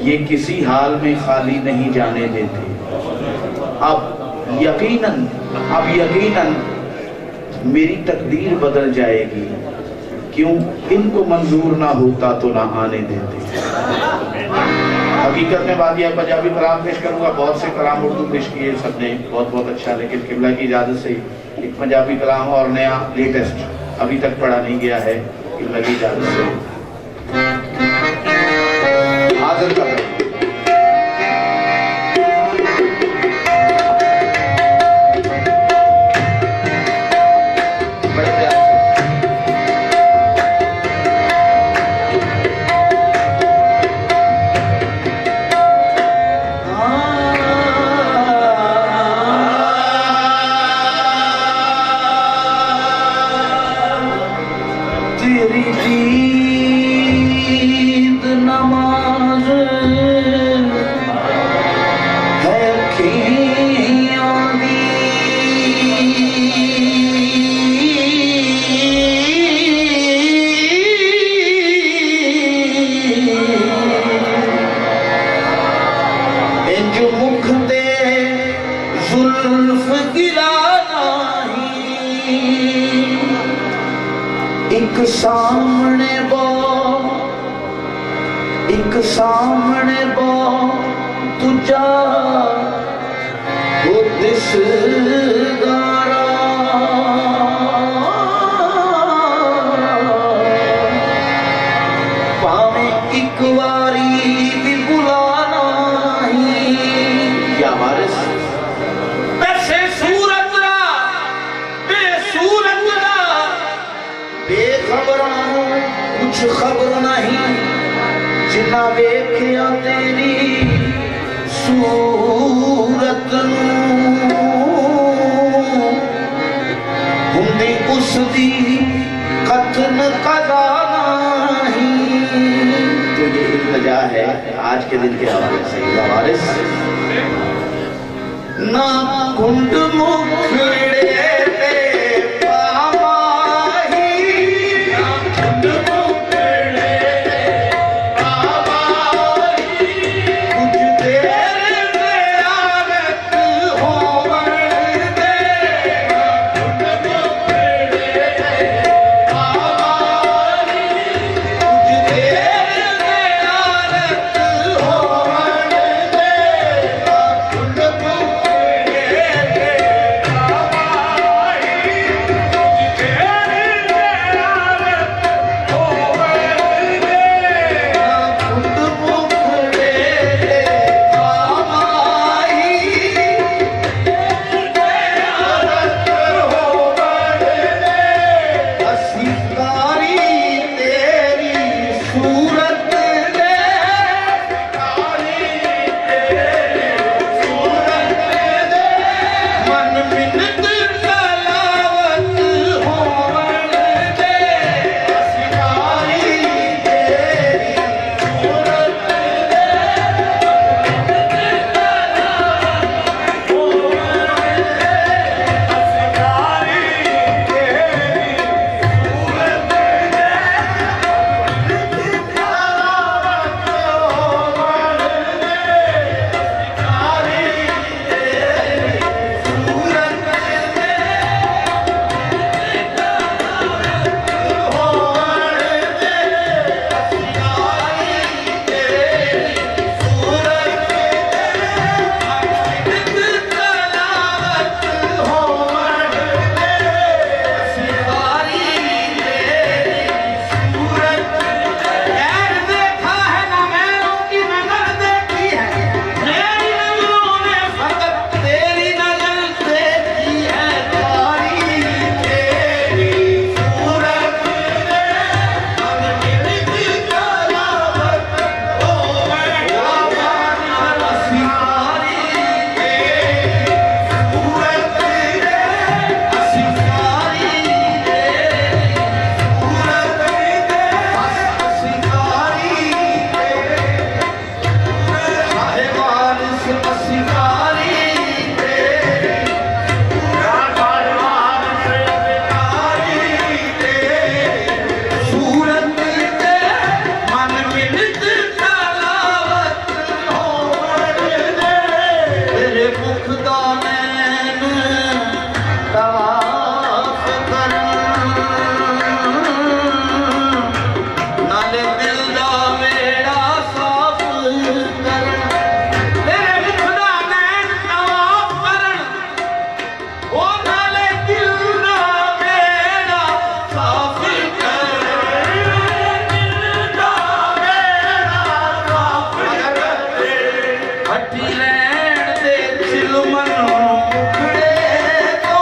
ये किसी हाल में खाली नहीं जाने देते। अब यकीनन मेरी तकदीर बदल जाएगी, क्यों इनको मंजूर ना होता तो ना आने देते। हकीकत में बात यह, पंजाबी कलाम पेश करूंगा, बहुत से कलाम उर्दू पेश किए सबने, बहुत बहुत अच्छा, लेकिन किबला की इजाज़त से एक पंजाबी कलाम और नया लेटेस्ट अभी तक पढ़ा नहीं गया है, किबला की इजाज़त से हाजिर कर रहे हैं। सामने बो तुझा वो दिसदारा, पावे एक बारी भी बुलाना ही या वारिस वैसे सूरत दा बेसूरत दा बेखबरा कुछ खबर नहीं, जिन्ना वेख्या तेरी सूरत हुंदी उसदी कथन कदा नहीं। तो ये इल्तिजा है आज के दिन के हवाले से, वारिस ना घुंड मुखड़े हटी रहन दे चिलमन मुखड़े तो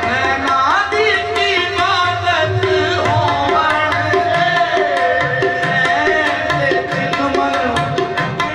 नैना दी इबादत होवन दे चिलमन मुखड़े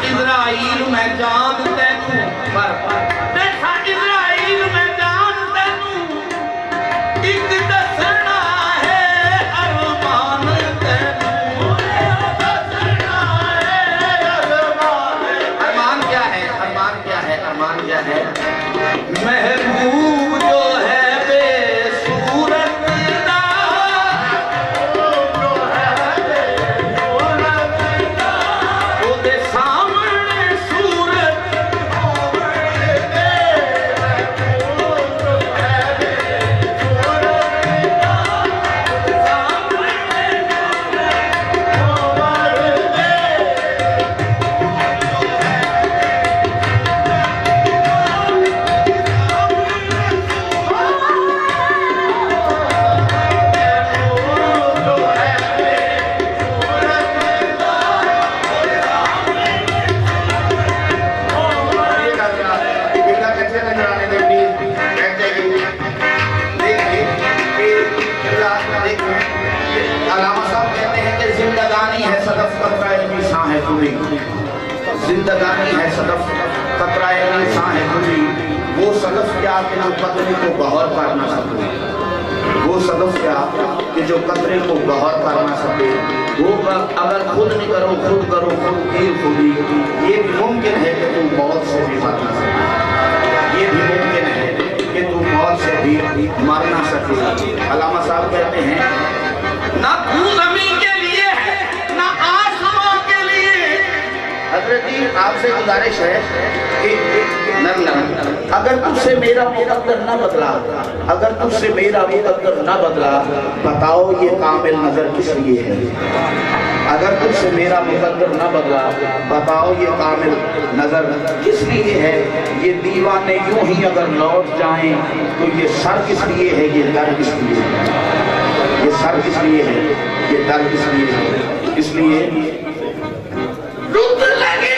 इज़राइल मैं जान तैनू देखा इज़राइल मैं जान तैनू एक दसना है अरमान तैनू दसना है अरमान क्या है अरमान क्या है अरमान क्या है महबूब जो है बेसूरत जिंदगानी है सदफ कतराए इंसान है खुली वो सदफ क्या कि जो कतरे को गौर कर ना सके वो सदफ क्या कि जो कतरे को गौर कर ना सके वो अगर खुद नहीं करो खुद करो खुद की खुदी ये भी मुमकिन है कि तुम मौत से भी मर ना सके ये भी मुमकिन है कि तुम मौत से भी मर ना सके अल्लामा साहब कहते हैं ना तू ज़मीन के लिए है ना आसमां के लिए हज़रत जी आपसे गुजारिश है कि अगर तुझसे मेरा मुकद्दर न बदला अगर तुझसे मेरा मुकद्दर न बदला बताओ ये कामिल नजर किस लिए है अगर तुझसे मेरा मुकद्दर न बदला बताओ ये कामिल नजर किस लिए है ये दीवाने यूं ही अगर लौट जाएं तो ये सर किस लिए है ये दर किस लिए है ये सर किस लिए है ये दर किस लिए है इसलिए रुत लगे